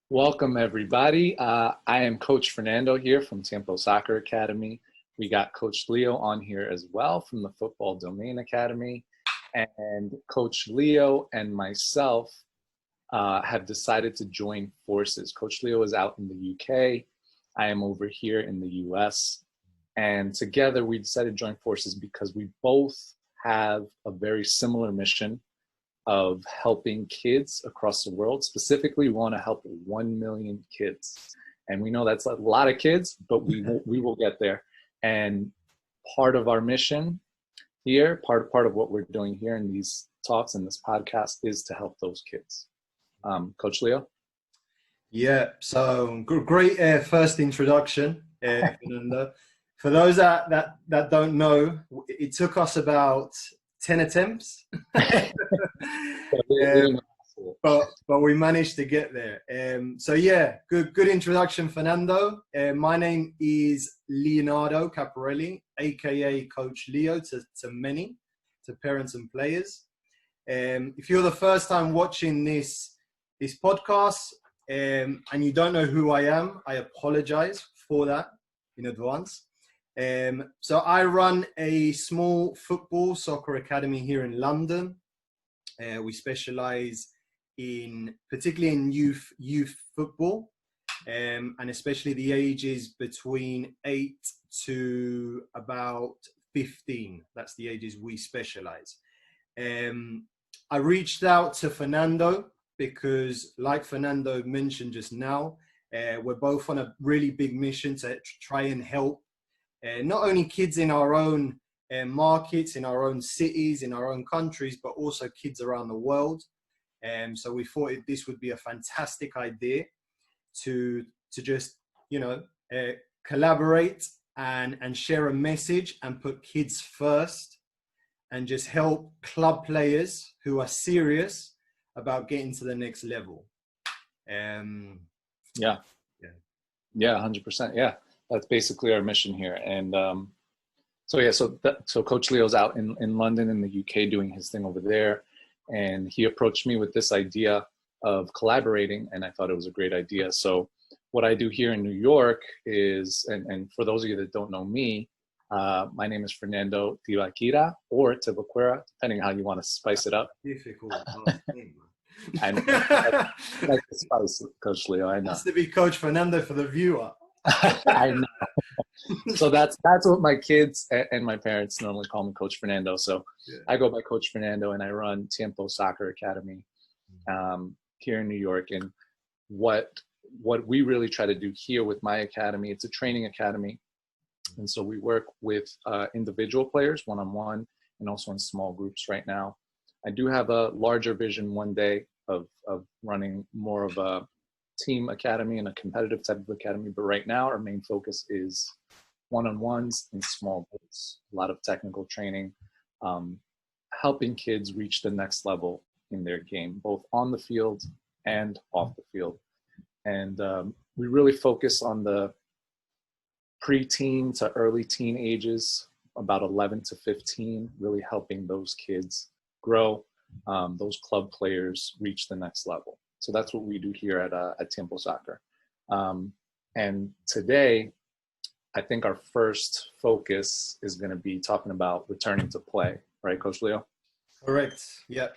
Welcome, everybody. I am Coach Fernando here from Tiempo Soccer Academy. We got Coach Leo on here as well from the Football Domain Academy. And Coach Leo and myself have decided to join forces. Coach Leo is out in the UK. I am over here in the US. And together we decided to join forces because we both have a very similar mission of helping kids across the world. Specifically, we want to help 1 million kids. And we know that's a lot of kids, but we will get there. And part of our mission here, part of what we're doing here in these talks and this podcast is to help those kids. Coach Leo? Yeah, so great first introduction, Fernando. For those that don't know, it took us about 10 attempts, but we managed to get there. So yeah, good introduction, Fernando. My name is Leonardo Capparelli, aka Coach Leo to many, to parents and players. If you're the first time watching this podcast and you don't know who I am, I apologize for that in advance. So I run a small football soccer academy here in London. We specialize particularly in youth football, and especially the ages between 8 to about 15. That's the ages we specialize. I reached out to Fernando because, like Fernando mentioned just now, we're both on a really big mission to try and help not only kids in our own markets, in our own cities, in our own countries, but also kids around the world. So we thought this would be a fantastic idea to just, collaborate and share a message and put kids first and just help club players who are serious about getting to the next level. Yeah, 100%. Yeah. That's basically our mission here. And so Coach Leo's out in London in the UK doing his thing over there. And he approached me with this idea of collaborating, and I thought it was a great idea. So what I do here in New York is, and for those of you that don't know me, my name is Fernando Tibaquira or Tibaquira, depending how you want to spice it up. Difficult. I know. I like the spice, Coach Leo, I know. Has to be Coach Fernando for the viewer. I know. So that's what my kids and my parents normally call me, Coach Fernando. So yeah. I go by Coach Fernando, and I run Tiempo Soccer Academy here in New York. And what we really try to do here with my academy, it's a training academy, and so we work with individual players one-on-one and also in small groups right now. I do have a larger vision one day of running more of a team academy and a competitive type of academy, but right now our main focus is one-on-ones and small groups, a lot of technical training, helping kids reach the next level in their game, both on the field and off the field. And we really focus on the pre-teen to early teen ages, about 11 to 15, really helping those kids grow, those club players reach the next level. So that's what we do here at Tiempo Soccer. And today, I think our first focus is going to be talking about returning to play, right, Coach Leo? Correct. Yeah.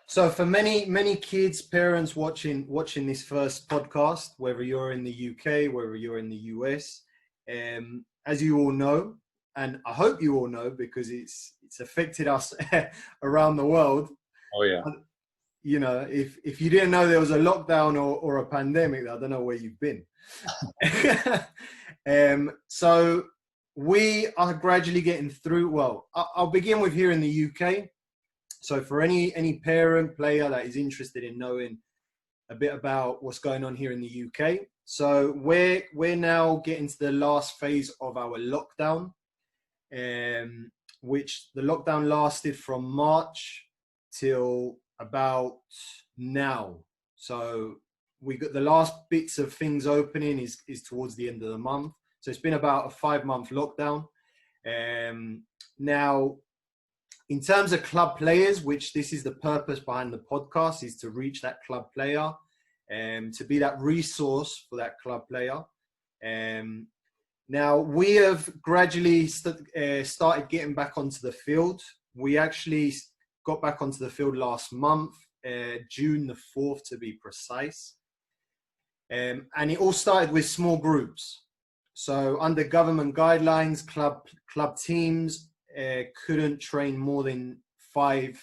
So for many kids, parents watching this first podcast, whether you're in the UK, whether you're in the US, as you all know, and I hope you all know because it's affected us around the world. Oh yeah. If you didn't know there was a lockdown or a pandemic, I don't know where you've been. So we are gradually getting through. Well, I'll begin with here in the UK. So for any parent, player that is interested in knowing a bit about what's going on here in the UK. So we're now getting to the last phase of our lockdown, which the lockdown lasted from March till about now. So we got the last bits of things opening is towards the end of the month. So it's been about a 5-month lockdown. Now, in terms of club players, which this is the purpose behind the podcast, is to reach that club player. to be that resource for that club player. Now, we have gradually started getting back onto the field. We actually got back onto the field last month, June the 4th to be precise. And it all started with small groups. So under government guidelines, club teams couldn't train more than five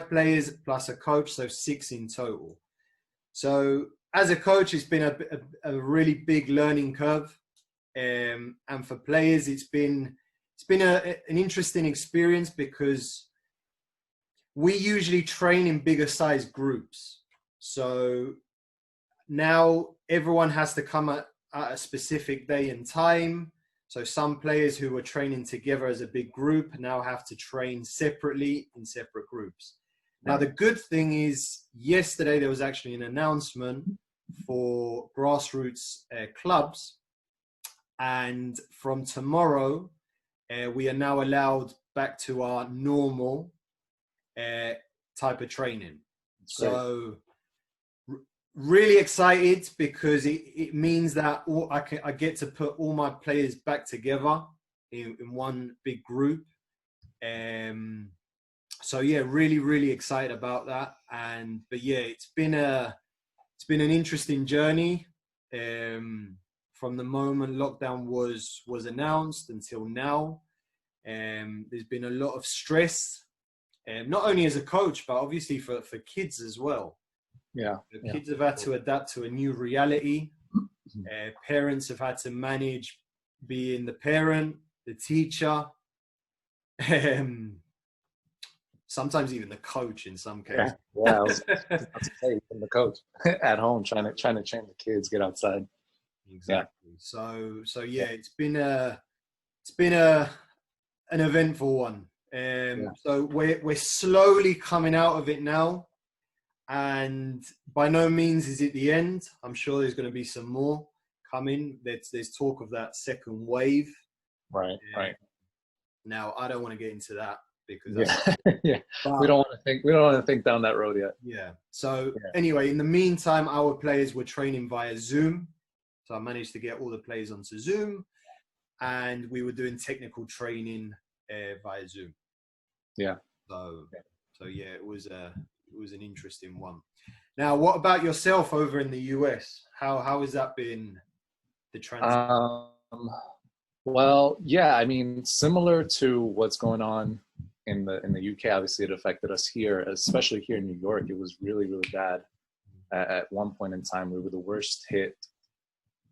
players plus a coach, so 6 in total. So as a coach, it's been a really big learning curve. And for players, it's been an interesting experience because we usually train in bigger size groups. So now everyone has to come at a specific day and time. So some players who were training together as a big group now have to train separately in separate groups. Now, the good thing is yesterday there was actually an announcement for grassroots clubs. And from tomorrow, we are now allowed back to our normal type of training. So really excited because it means that I get to put all my players back together in one big group. So yeah, really excited about that. But yeah, it's been an interesting journey. From the moment lockdown was announced until now, there's been a lot of stress, not only as a coach, but obviously for kids as well. Yeah. The kids have had to adapt to a new reality. Parents have had to manage being the parent, the teacher, sometimes even the coach in some cases. Yeah, I was about to say, from the coach at home trying to train the kids, get outside. Exactly. Yeah. So yeah, it's been an eventful one. So we're slowly coming out of it now, and by no means is it the end. I'm sure there's going to be some more coming. There's talk of that second wave. Right. Now I don't want to get into that because we don't want to think down that road yet. Yeah. So anyway, in the meantime, our players were training via Zoom. So I managed to get all the players onto Zoom, and we were doing technical training via Zoom. Yeah. So yeah, it was an interesting one. Now, what about yourself over in the US? How has that been, the transition? Well, yeah, I mean, similar to what's going on in the UK, obviously it affected us here, especially here in New York. It was really bad. At one point in time, we were the worst hit.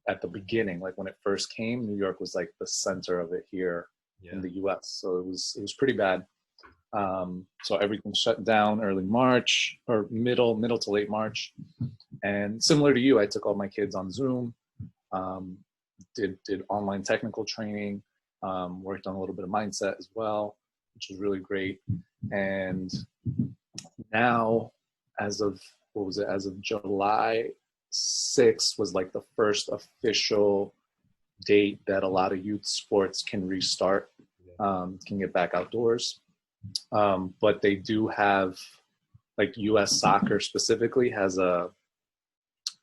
At the beginning, like when it first came, New York was like the center of it here in the US. So it was pretty bad. So everything shut down early March or middle to late March. And similar to you, I took all my kids on Zoom, did online technical training, worked on a little bit of mindset as well, which was really great. And now, as of July 6th was like the first official date that a lot of youth sports can restart, can get back outdoors. But they do have, like US soccer specifically has a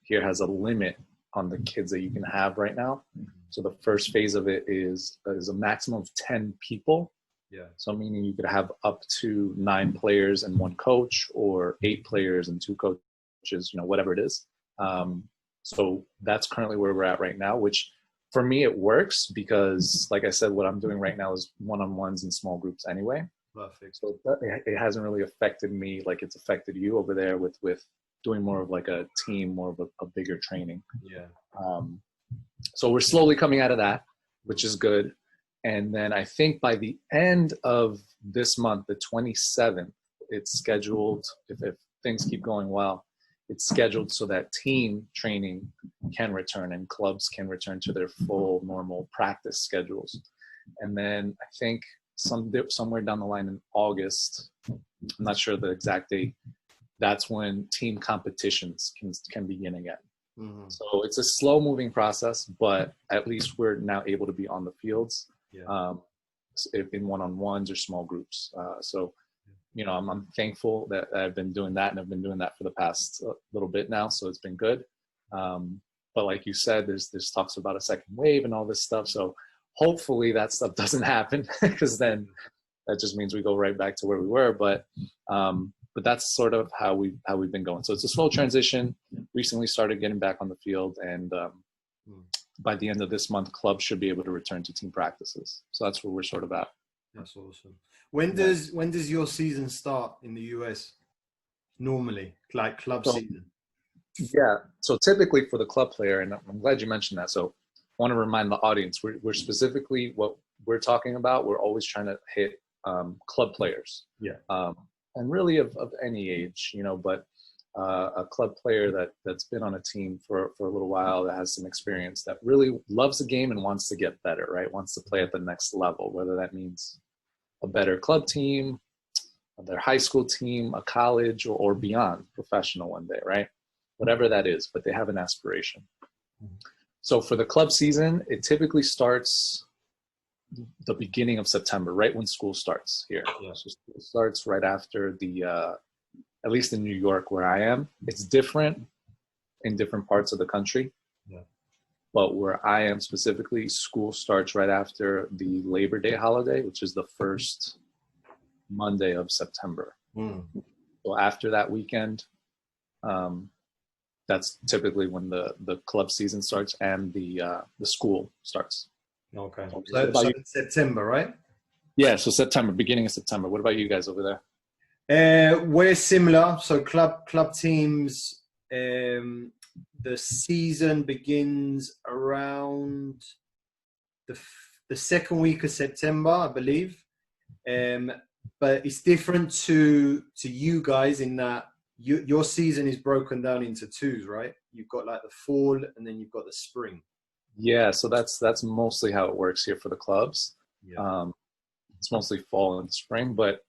limit on the kids that you can have right now. So the first phase of it is a maximum of 10 people. Yeah. So meaning you could have up to 9 players and 1 coach, or 8 players and 2 coaches, whatever it is. So that's currently where we're at right now, which for me, it works because, like I said, what I'm doing right now is one-on-ones in small groups anyway. Perfect. So it hasn't really affected me like it's affected you over there with doing more of like a team, more of a bigger training. Yeah. So we're slowly coming out of that, which is good. And then I think by the end of this month, the 27th, it's scheduled, if things keep going well, it's scheduled so that team training can return and clubs can return to their full normal practice schedules. And then I think somewhere down the line in August, I'm not sure the exact date, that's when team competitions can begin again. Mm-hmm. So it's a slow moving process, but at least we're now able to be on the fields, in one-on-ones or small groups. So I'm thankful that I've been doing that, and I've been doing that for the past little bit now. So it's been good. But like you said, there's talks about a second wave and all this stuff. So hopefully that stuff doesn't happen, because then that just means we go right back to where we were. But that's sort of how we've been going. So it's a slow transition. Recently started getting back on the field, and by the end of this month, clubs should be able to return to team practices. So that's where we're sort of at. That's awesome. When does your season start in the US? Normally, like club season. Yeah. So typically for the club player, and I'm glad you mentioned that. So I want to remind the audience, we're specifically what we're talking about. We're always trying to hit club players. Yeah. And really of any age, but a club player that's been on a team for a little while, that has some experience, that really loves the game and wants to get better, right? Wants to play at the next level, whether that means a better club team, their high school team, a college, or beyond, professional one day, right? Whatever that is, but they have an aspiration. So for the club season, it typically starts the beginning of September, right when school starts here. Yeah. So school starts right after at least in New York where I am. It's different in different parts of the country. Yeah. But where I am specifically, school starts right after the Labor Day holiday, which is the first Monday of September. So after that weekend, that's typically when the club season starts and the school starts. Okay. So it's September, right? Yeah, so September, beginning of September. What about you guys over there? We're similar. So club teams, the season begins around the second week of September, I believe. But it's different to you guys in that your season is broken down into twos, right? You've got like the fall and then you've got the spring. Yeah, so that's mostly how it works here for the clubs. Yeah. It's mostly fall and spring, but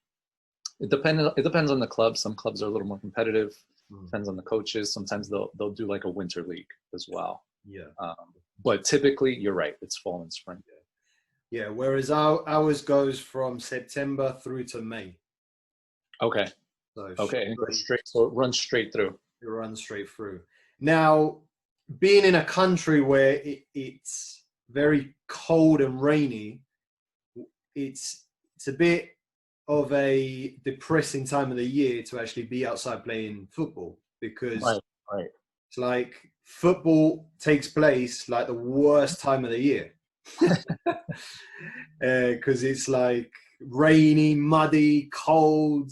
it depends on the club. Some clubs are a little more competitive. Depends on the coaches. Sometimes they'll do like a winter league as well. Yeah. But typically, you're right. It's fall and spring. Yeah. Whereas ours goes from September through to May. Okay. So so it runs straight through. It runs straight through. Now, being in a country where it's very cold and rainy, it's a bit of a depressing time of the year to actually be outside playing football, because it's like football takes place like the worst time of the year, because it's like rainy, muddy, cold.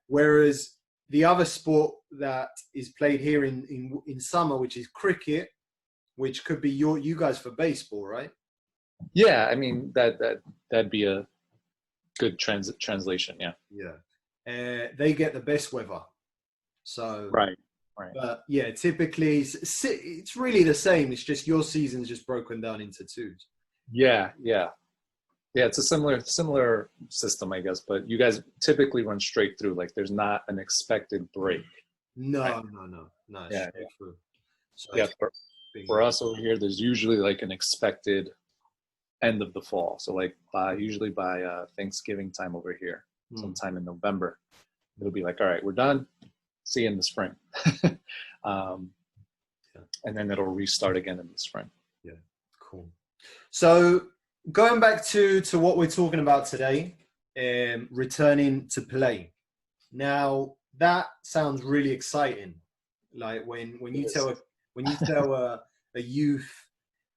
Whereas the other sport that is played here in summer, which is cricket, which could be you guys for baseball, right? Yeah, I mean that'd be a good translation. Yeah. Yeah. They get the best weather. So right. But yeah, typically it's really the same. It's just your season's just broken down into twos. Yeah. It's a similar system, I guess. But you guys typically run straight through. Like there's not an expected break. No. Yeah. Straight through. So yeah. For us over here, there's usually like an expected end of the fall. So like usually by Thanksgiving time over here, sometime in November, it'll be like, all right, we're done. See you in the spring. And then it'll restart again in the spring. Yeah, cool. So going back to what we're talking about today, returning to play. Now that sounds really exciting. Like when you tell a youth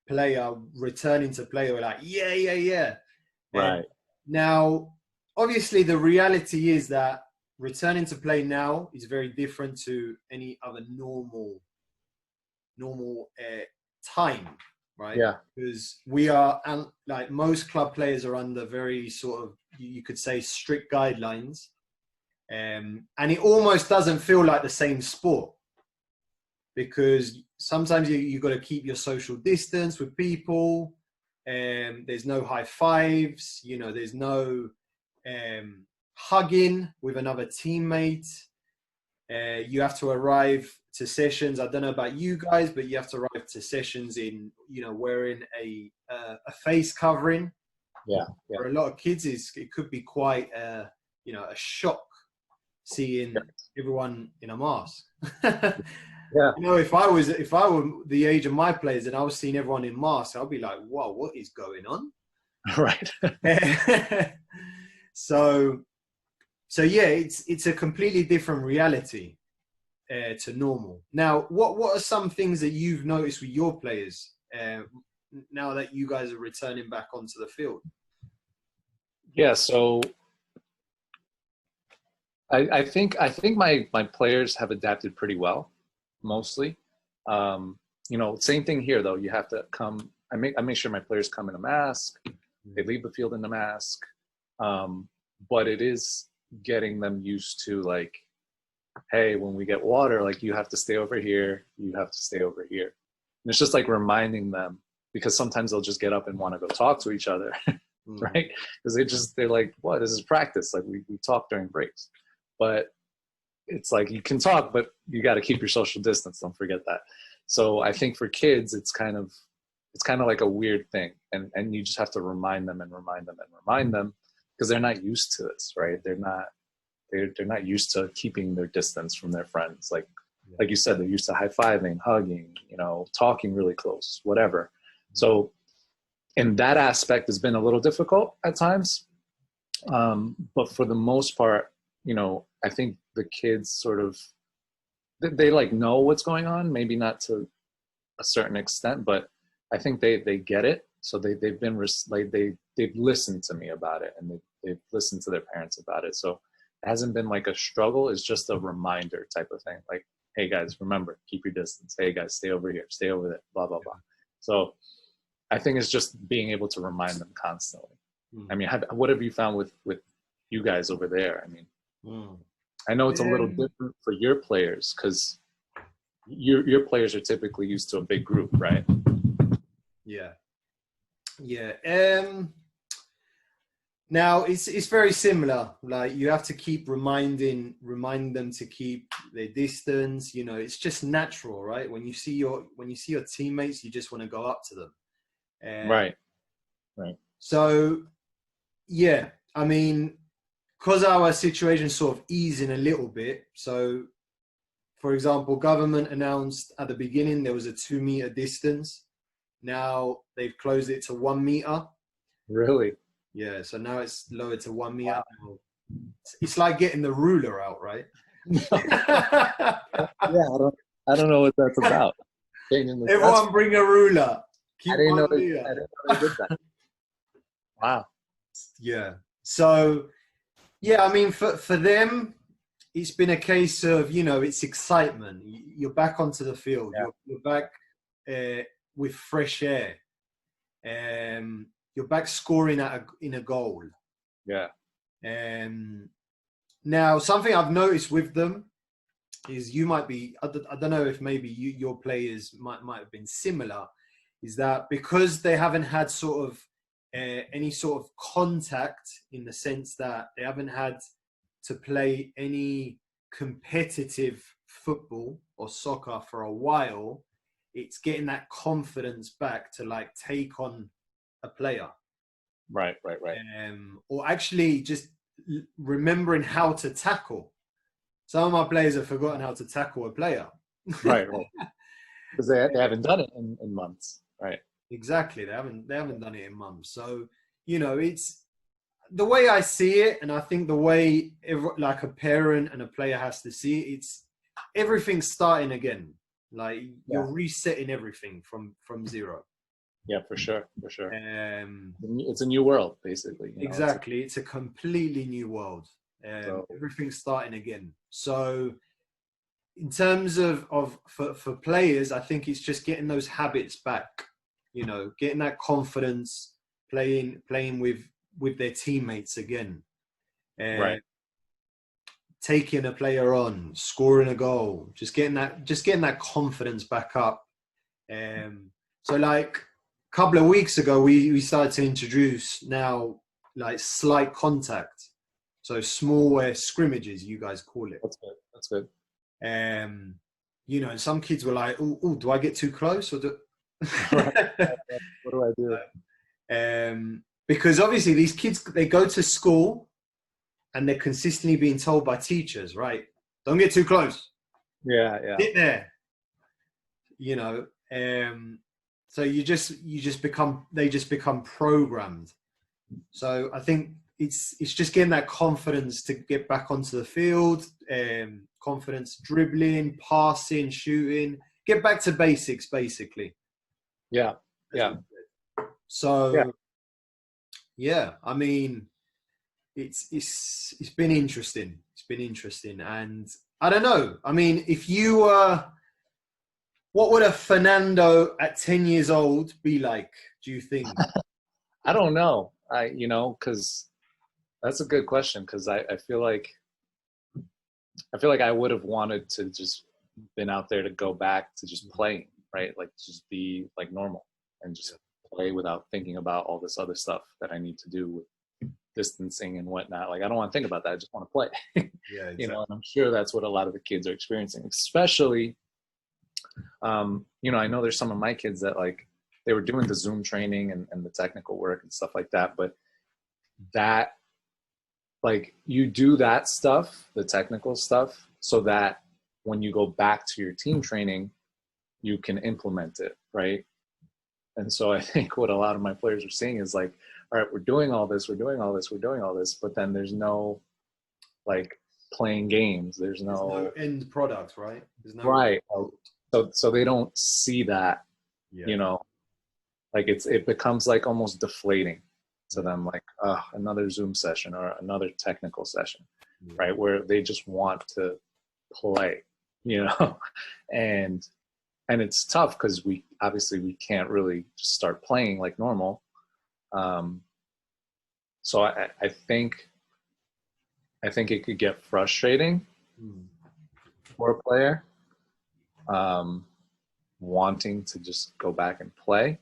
player returning to play, we're like, yeah. Right. Now, obviously, the reality is that returning to play now is very different to any other normal time, right? Yeah. Because we are, like most club players are under very sort of, you could say, strict guidelines. And it almost doesn't feel like the same sport, because sometimes you got to keep your social distance with people, and there's no high fives, there's no hugging with another teammate. You have to arrive to sessions. I don't know about you guys, but you have to arrive to sessions in, wearing a face covering. Yeah. For a lot of kids, it could be quite a shock seeing everyone in a mask. Yeah. If I were the age of my players and I was seeing everyone in masks, I'd be like, "Whoa, what is going on?" Right. So yeah, it's a completely different reality to normal. Now, what are some things that you've noticed with your players now that you guys are returning back onto the field? Yeah. So I think my players have adapted pretty well, mostly. Same thing here though. You have to come. I make sure my players come in a mask. They leave the field in a mask. But it is getting them used to, like, hey, when we get water, like, you have to stay over here. You have to stay over here. And it's just like reminding them, because sometimes they'll just get up and want to go talk to each other, right? Because they're like, what? This is practice. Like, we talk during breaks. But it's like, you can talk, but you got to keep your social distance. Don't forget that. So I think for kids, it's kind of like a weird thing. And you just have to remind them because they're not used to this, right? They're not used to keeping their distance from their friends. Like you said, they're used to high-fiving, hugging, talking really close, whatever. So in that aspect, it's been a little difficult at times. But for the most part, I think the kids sort of, they like know what's going on, maybe not to a certain extent, but I think they get it. So they've been like, they've listened to me about it, and they've listened to their parents about it. So it hasn't been like a struggle. It's just a reminder type of thing. Like, hey guys, remember, keep your distance. Hey guys, stay over here, stay over there, blah, blah, blah. So I think it's just being able to remind them constantly. I mean, what have you found with you guys over there? I mean, I know it's a little different for your players, because your players are typically used to a big group, right? Yeah. Now it's very similar. Like, you have to keep remind them to keep their distance. It's just natural, right? When you see your teammates, you just want to go up to them. Right. So yeah, I mean, because our situation sort of easing a little bit. So, for example, government announced at the beginning there was a 2-meter distance. Now they've closed it to 1 meter. Really? Yeah. So now it's lowered to 1 meter. Wow. It's like getting the ruler out, right? Yeah, I don't know what that's about. Everyone bring a ruler. I didn't know they did that. Wow. Yeah. So, yeah, I mean, for them, it's been a case of, it's excitement. You're back onto the field. Yeah. You're back with fresh air. You're back scoring in a goal. Yeah. Now, something I've noticed with them is you might be, I don't know if maybe your players might have been similar, is that because they haven't had sort of any sort of contact, in the sense that they haven't had to play any competitive football or soccer for a while, it's getting that confidence back to, like, take on a player. Right. Or actually just remembering how to tackle. Some of my players have forgotten how to tackle a player. Right. Because they haven't done it in months. Right. Exactly. They haven't done it in months. So, it's the way I see it, and I think the way like a parent and a player has to see it, it's everything's starting again. Like, you're resetting everything from zero. Yeah, for sure. It's a new world, basically. Exactly. It's a completely new world. Everything's starting again. So in terms of for players, I think it's just getting those habits back, getting that confidence, playing with their teammates again. Right. Taking a player on, scoring a goal, just getting that confidence back up. So, like, a couple of weeks ago, we started to introduce now, like, slight contact. So small scrimmages, you guys call it. That's good. Some kids were like, "Oh, do I get too close, or do?" What do I do? Because obviously these kids, they go to school and they're consistently being told by teachers, right? Don't get too close. Yeah. Sit there. You know, so they just become programmed. So I think it's just getting that confidence to get back onto the field, confidence dribbling, passing, shooting, get back to basics, basically. Yeah. So yeah, I mean, it's been interesting. It's been interesting, and I don't know. I mean, if you what would a Fernando at 10 years old be like, do you think? I don't know. Because that's a good question. Because I feel like I would have wanted to just been out there to go back to just playing, right? Like just be like normal and just play without thinking about all this other stuff that I need to do with distancing and whatnot. Like I don't want to think about that. I just want to play. Yeah, exactly. And I'm sure that's what a lot of the kids are experiencing, especially. I know there's some of my kids that like they were doing the Zoom training and the technical work and stuff like that, but that like you do that stuff, the technical stuff, so that when you go back to your team training, you can implement it, right? And so I think what a lot of my players are seeing is like, all right, we're doing all this, but then there's no like playing games. There's no end product, right? Right. So they don't see that, like it becomes like almost deflating to them, like another Zoom session or another technical session, right? Where they just want to play, and it's tough because we can't really just start playing like normal. So I think it could get frustrating for a player. Wanting to just go back and play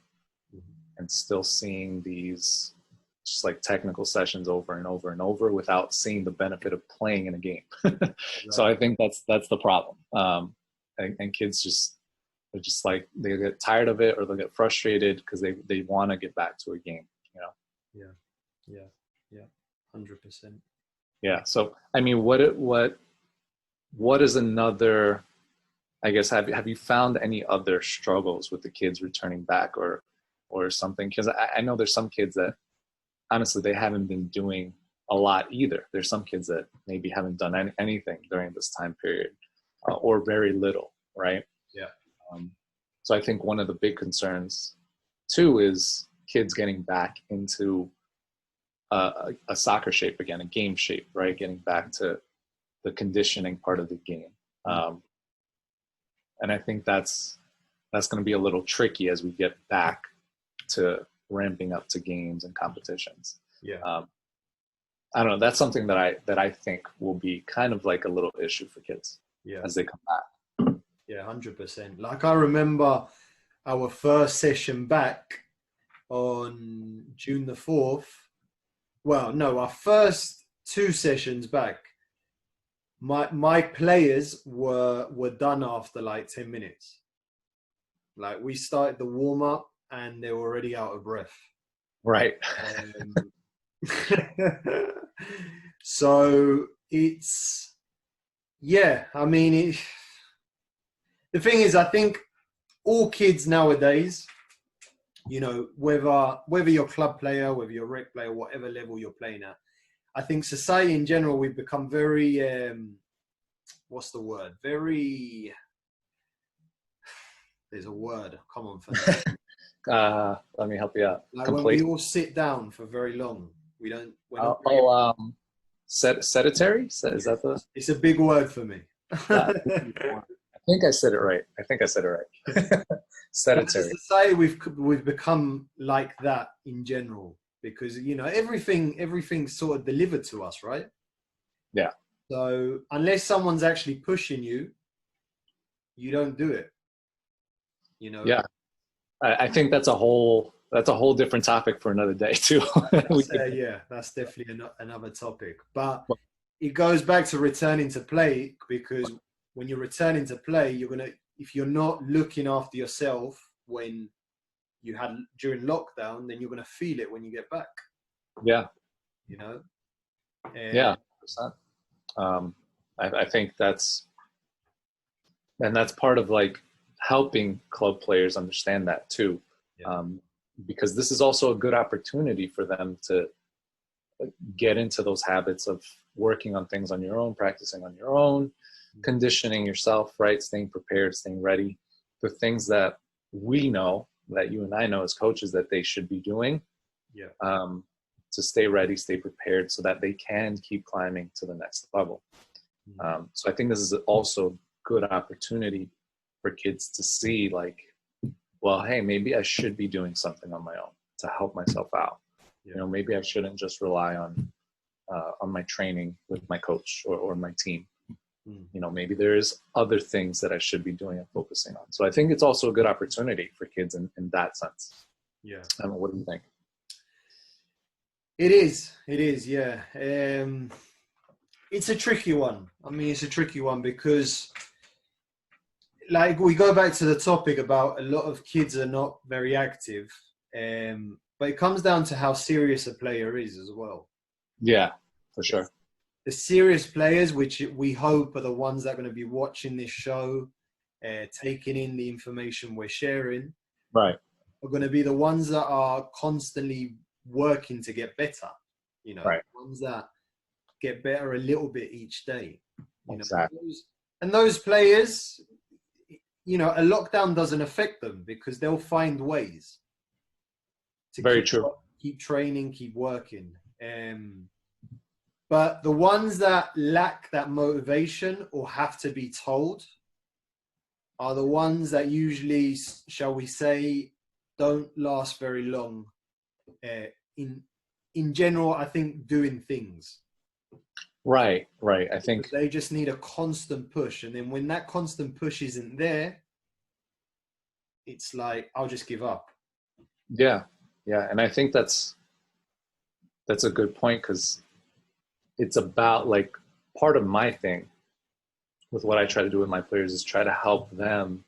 and still seeing these just like technical sessions over and over and over without seeing the benefit of playing in a game. So I think that's the problem. And kids they're just like, they get tired of it or they'll get frustrated because they want to get back to a game, Yeah. 100%. Yeah. So, I mean, what is another, I guess, have you found any other struggles with the kids returning back or something? Because I know there's some kids that honestly they haven't been doing a lot either. There's some kids that maybe haven't done anything during this time period or very little, right? Yeah. So I think one of the big concerns too is kids getting back into a soccer shape again, a game shape, right? Getting back to the conditioning part of the game. And I think that's going to be a little tricky as we get back to ramping up to games and competitions. Yeah. I don't know. That's something that I think will be kind of like a little issue for kids as they come back. Yeah, 100%. Like I remember our first session back on June the 4th. Well, no, our first 2 sessions back. My players were done after like 10 minutes. Like we started the warm up and they were already out of breath. Right. So it's, I mean, the thing is, I think all kids nowadays, whether you're a club player, whether you're a rec player, whatever level you're playing at, I think society in general, we've become very, what's the word? Very, there's a word. Come on, Fernando. Let me help you out. Like when we all sit down for very long, we're not sedentary? Is that the? It's a big word for me. I think I said it right. Sedentary. As a society, we've become like that in general because everything's sort of delivered to us, right? Yeah. So unless someone's actually pushing you, you don't do it. Yeah. I think that's a whole different topic for another day too. That's definitely another topic. But it goes back to returning to play, because when you're returning to play, if you're not looking after yourself when you had during lockdown, then you're gonna feel it when you get back. Yeah. Yeah. I think that's part of like helping club players understand that too. Because this is also a good opportunity for them to get into those habits of working on things on your own, practicing on your own, conditioning yourself, right? Staying prepared, staying ready. The things that we know, that you and I know as coaches, that they should be doing to stay ready, stay prepared, so that they can keep climbing to the next level. So I think this is also a good opportunity for kids to see, like, well, hey, maybe I should be doing something on my own to help myself out. You know, maybe I shouldn't just rely on my training with my coach or my team. You know, maybe there's other things that I should be doing and focusing on. So I think it's also a good opportunity for kids in that sense. Yeah. I don't know, what do you think? It is, yeah. It's a tricky one. I mean, it's a tricky one because, like, we go back to the topic about a lot of kids are not very active, but it comes down to how serious a player is as well. Yeah, for sure. The serious players, which we hope are the ones that are going to be watching this show, taking in the information we're sharing, right, are going to be the ones that are constantly working to get better. You know, right. The ones that get better a little bit each day. You exactly. know? And those players, you know, a lockdown doesn't affect them because they'll find ways to keep training, keep working. But the ones that lack that motivation or have to be told are the ones that usually, shall we say, don't last very long. In general, I think doing things. Right. I think they just need a constant push. And then when that constant push isn't there, it's like, I'll just give up. Yeah. And I think that's a good point, because it's about, like, part of my thing with what I try to do with my players is try to help them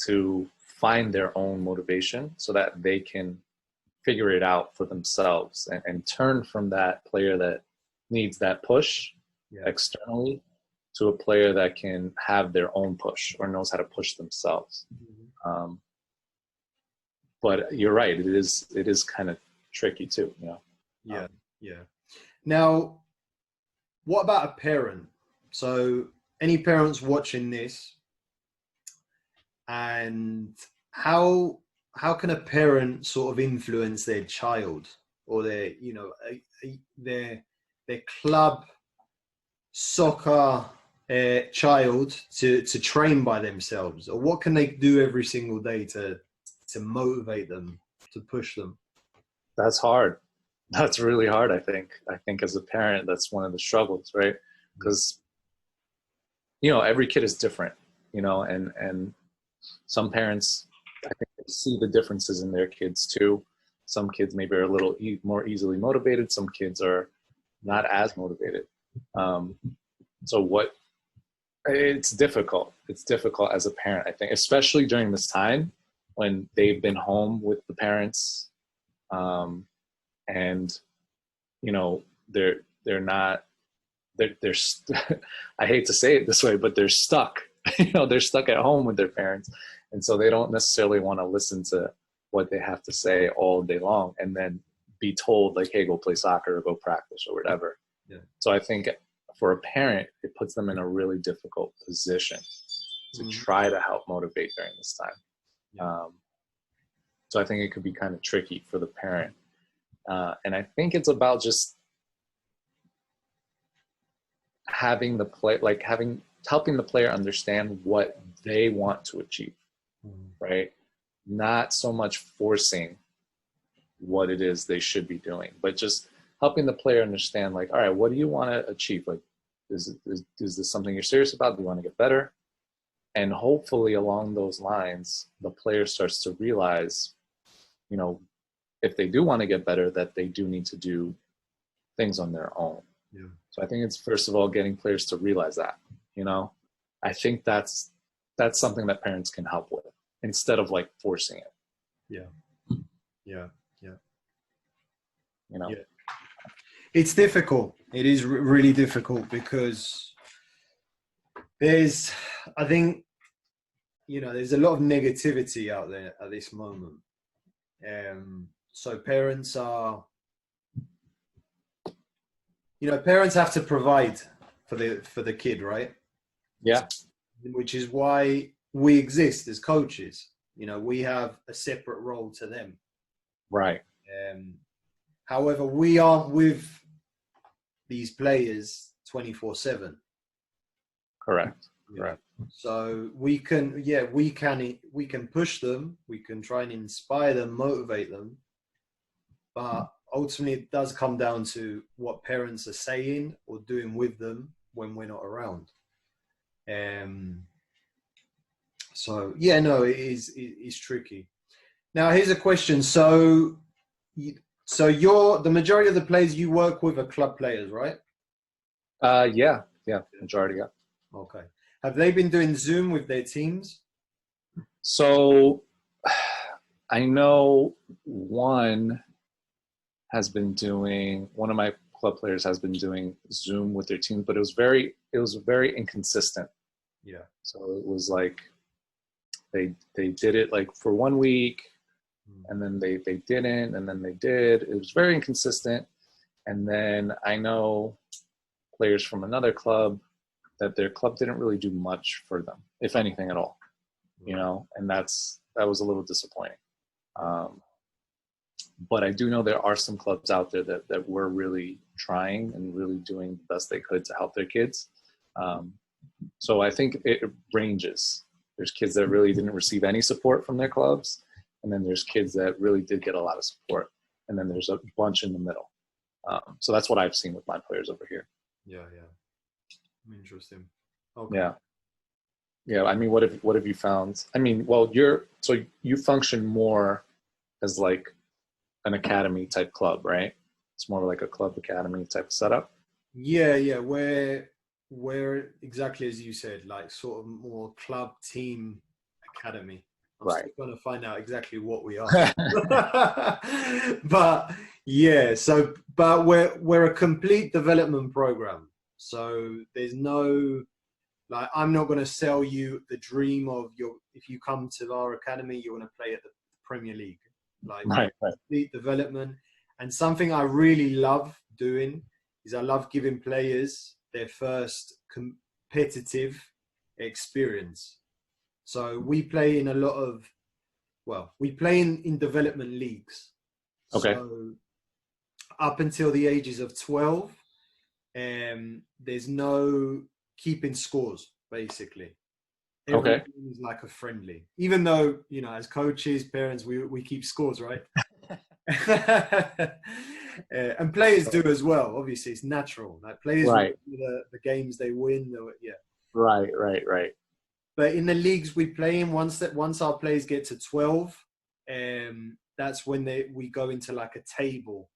to find their own motivation so that they can figure it out for themselves and turn from that player that needs that push externally to a player that can have their own push or knows how to push themselves. But you're right, it is kind of tricky too, you know? Now, what about a parent? So any parents watching this, and how can a parent sort of influence their child or their, you know, their club soccer child to train by themselves? Or what can they do every single day to motivate them, to push them? That's hard. That's really hard. I think as a parent, that's one of the struggles, right? Because, you know, every kid is different, you know, and some parents, I think, they see the differences in their kids too. Some kids maybe are a little more easily motivated. Some kids are not as motivated. So it's difficult. It's difficult as a parent, I think, especially during this time when they've been home with the parents, and, you know, they're I hate to say it this way, but they're stuck. You know, they're stuck at home with their parents, and so they don't necessarily want to listen to what they have to say all day long, and then be told, like, hey, go play soccer or go practice or whatever. So I think for a parent, it puts them in a really difficult position to try to help motivate during this time. So I think it could be kind of tricky for the parent. And I think it's about just having the play, like helping the player understand what they want to achieve, right? Not so much forcing what it is they should be doing, but just helping the player understand, like, all right, what do you want to achieve? Like, is this something you're serious about? Do you want to get better? And hopefully along those lines, the player starts to realize, you know, if they do want to get better, that they do need to do things on their own. So I think it's, first of all, getting players to realize that, you know. I think that's something that parents can help with instead of, like, forcing it. Yeah. You know. It's difficult. It is really difficult because I think, there's a lot of negativity out there at this moment. So parents have to provide for the kid, right? Yeah. Which is why we exist as coaches. We have a separate role to them. Right. However, we aren't with these players 24/7. Correct. Correct. So we can push them. We can try and inspire them, motivate them. But ultimately, it does come down to what parents are saying or doing with them when we're not around. So yeah, no, it's tricky. Now here's a question. So you're the majority of the players you work with are club players, right? Yeah, majority, yeah. Okay. Have they been doing Zoom with their teams? So I know one of my club players has been doing Zoom with their team, but it was very inconsistent. Yeah. So it was like they did it like for 1 week, and then they didn't, and then they did. It was very inconsistent. And then I know players from another club that their club didn't really do much for them, if anything at all, and that was a little disappointing. But I do know there are some clubs out there that were really trying and really doing the best they could to help their kids. So I think it ranges. There's kids that really didn't receive any support from their clubs, and then there's kids that really did get a lot of support, and then there's a bunch in the middle. So that's what I've seen with my players over here. Yeah. Interesting. Okay. Yeah. I mean, what have you found? I mean, well, you function more as like an academy type club, right? It's more like a club academy type setup. Yeah. We're exactly as you said, like sort of more club team academy. I'm still going to find out exactly what we are. But yeah, but we're a complete development program. So there's no, like, I'm not going to sell you the dream of if you come to our academy, you're going to play at the Premier League. Like, complete development. And something I really love doing is I love giving players their first competitive experience. So we play in we play in development leagues. Okay. So up until the ages of 12, there's no keeping scores, basically. Every game is like a friendly. Even though, as coaches, parents, we keep scores, right? And players do as well. Obviously, it's natural. Like players, the games they win. Right. But in the leagues we play in, once our players get to 12, that's when we go into like a table.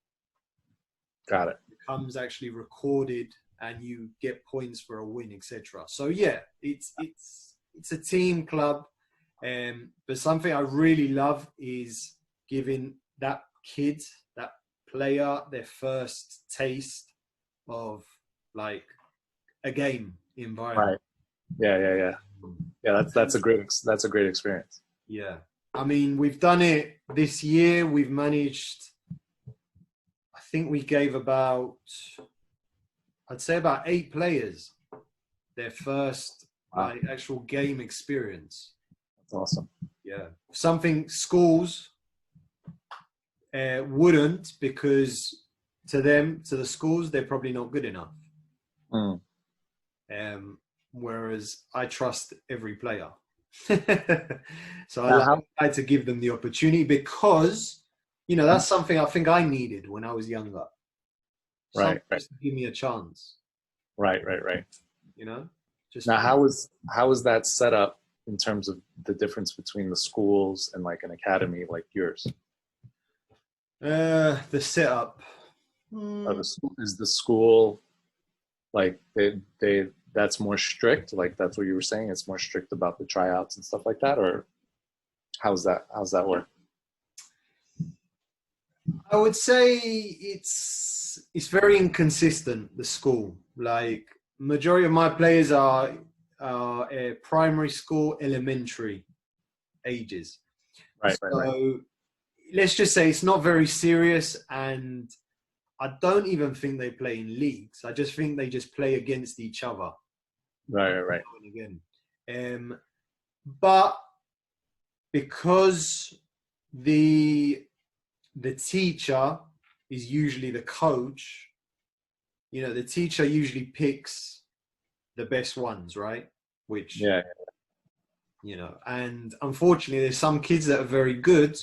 Got it. It becomes actually recorded, and you get points for a win, etc. So yeah, it's a team club, but something I really love is giving that kid, that player, their first taste of like a game environment. Right. Yeah. That's a great experience. Yeah. I mean, we've done it this year. We've managed, I think we gave I'd say about 8 players their first like actual game experience. That's awesome. Yeah. Something schools wouldn't, because to the schools, they're probably not good enough. Whereas I trust every player. So I like to give them the opportunity, because, that's something I think I needed when I was younger. Right. Just to give me a chance. Right. Just now, how is that set up in terms of the difference between the schools and like an academy like yours? The setup. Is the school like that's more strict? Like that's what you were saying? It's more strict about the tryouts and stuff like that, or how's that work? I would say it's very inconsistent, the school. Like, majority of my players are primary school, elementary ages. Right, right, right. So let's just say it's not very serious, and I don't even think they play in leagues. I just think they just play against each other. Right, right, right. Again. But because the teacher is usually the coach, you know, the teacher usually picks the best ones, right? Which, Yeah, you know, and unfortunately there's some kids that are very good,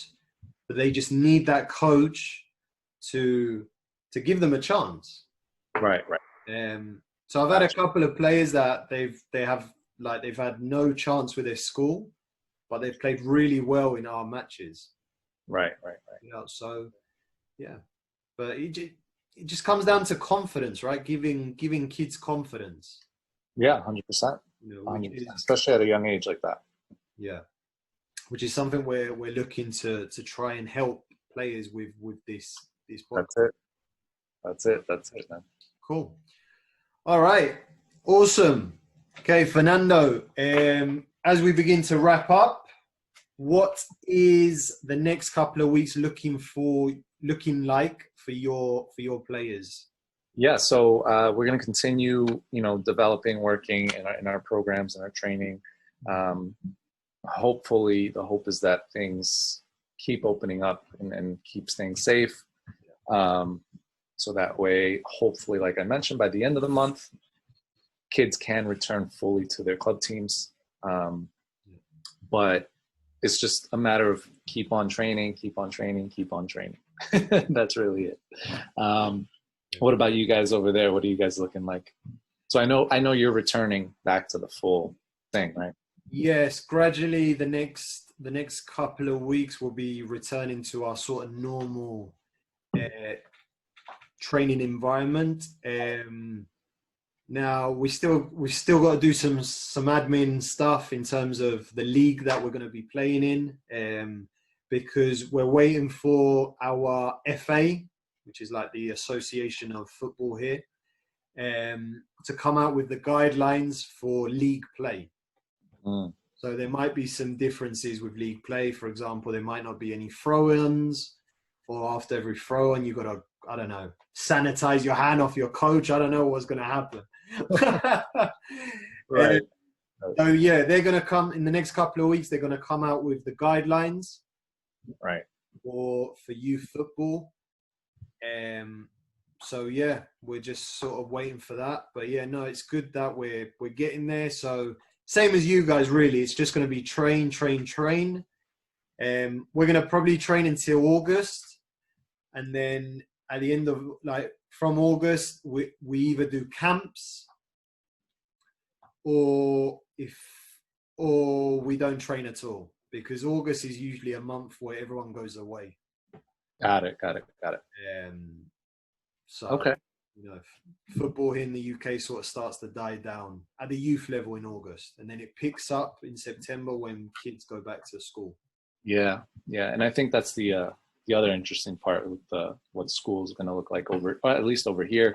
but they just need that coach to give them a chance. right, right. So I've had a couple of players that they've had no chance with their school, but they've played really well in our matches. Right, right, right. You know, so yeah, but it just comes down to confidence, right? Giving kids confidence. Yeah, 100%. You know, 100%. Especially at a young age like that. Yeah, which is something we're looking to try and help players with this podcast. That's it, man. Cool. All right. Awesome. Okay, Fernando, as we begin to wrap up, what is the next couple of weeks looking like for your players? Yeah, so we're going to continue, you know, developing, working in our programs and our training. Hopefully, the hope is that things keep opening up and keep staying safe. So that way, hopefully, like I mentioned, by the end of the month, kids can return fully to their club teams. But it's just a matter of keep on training. That's really it. What about you guys over there? What are you guys looking like? So I know you're returning back to the full thing, right? Yes, gradually the next couple of weeks we'll be returning to our sort of normal training environment. Now we still got to do some admin stuff in terms of the league that we're going to be playing in, because we're waiting for our FA, which is like the Association of Football here, to come out with the guidelines for league play. So there might be some differences with league play. For example, there might not be any throw-ins, or after every throw-in, you've got to, I don't know, sanitize your hand off your coach. I don't know what's going to happen. Right. So yeah, they're going to come in the next couple of weeks. They're going to come out with the guidelines, right, for youth football. So yeah, we're just sort of waiting for that. But yeah, no, it's good that we're getting there. So same as you guys, really. It's just going to be train. We're going to probably train until August, and then at the end of, like, from August, we either do camps, or we don't train at all, because August is usually a month where everyone goes away. Got it. So okay. You know, football here in the UK sort of starts to die down at the youth level in August, and then it picks up in September when kids go back to school. Yeah, and I think that's the other interesting part with what school is going to look like or at least over here.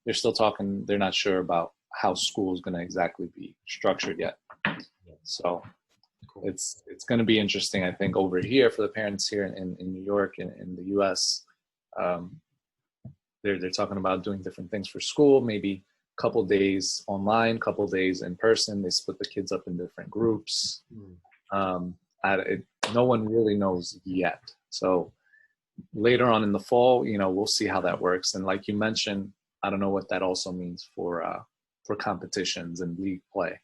They're still talking. They're not sure about how school is going to exactly be structured yet. So cool. It's going to be interesting, I think, over here for the parents here in New York and in the US. They're talking about doing different things for school, maybe a couple days online, couple days in person. They split the kids up in different groups. No one really knows yet. So later on in the fall, you know, we'll see how that works. And like you mentioned, I don't know what that also means for competitions and league play,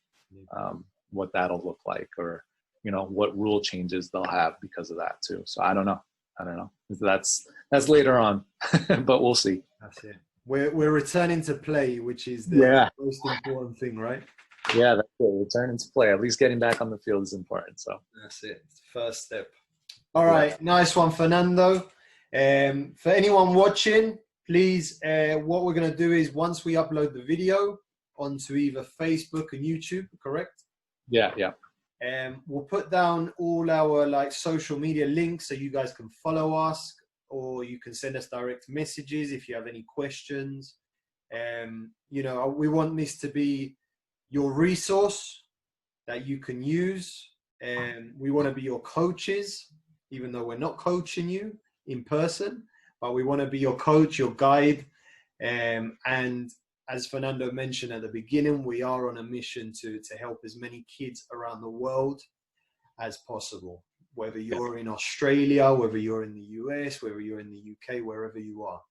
what that'll look like, or, you know, what rule changes they'll have because of that too. So I don't know. That's later on, but we'll see. That's it. We're returning to play, which is the most important thing, right? Yeah, that's it. Returning to play. At least getting back on the field is important. So that's it. It's the first step. All right, nice one, Fernando. For anyone watching, please, what we're going to do is once we upload the video onto either Facebook and YouTube, correct? Yeah. We'll put down all our social media links so you guys can follow us or you can send us direct messages if you have any questions. You know, we want this to be your resource that you can use. We want to be your coaches, even though we're not coaching you in person, but we want to be your coach, your guide. And as Fernando mentioned at the beginning, we are on a mission to help as many kids around the world as possible, whether you're in Australia, whether you're in the US, whether you're in the UK, wherever you are.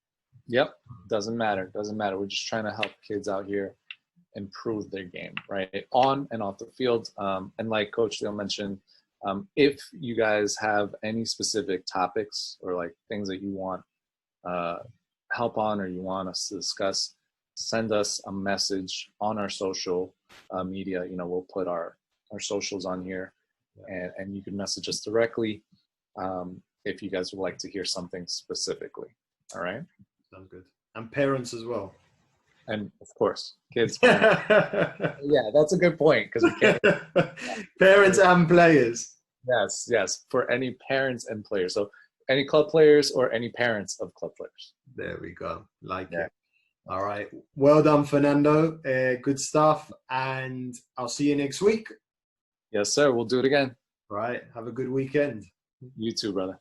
Yep. Doesn't matter. Doesn't matter. We're just trying to help kids out here improve their game, right? On and off the field. And like Coach Leo mentioned, if you guys have any specific topics or like things that you want help on, or you want us to discuss, send us a message on our social media. You know, we'll put our socials on here, and you can message us directly if you guys would like to hear something specifically. All right. Sounds good. And parents as well. And of course, kids. Yeah, that's a good point, because we can't. Parents and players. Yes, yes. For any parents and players. So any club players or any parents of club players. There we go. Like it. All right. Well done, Fernando. Good stuff. And I'll see you next week. Yes, sir. We'll do it again. All right. Have a good weekend. You too, brother.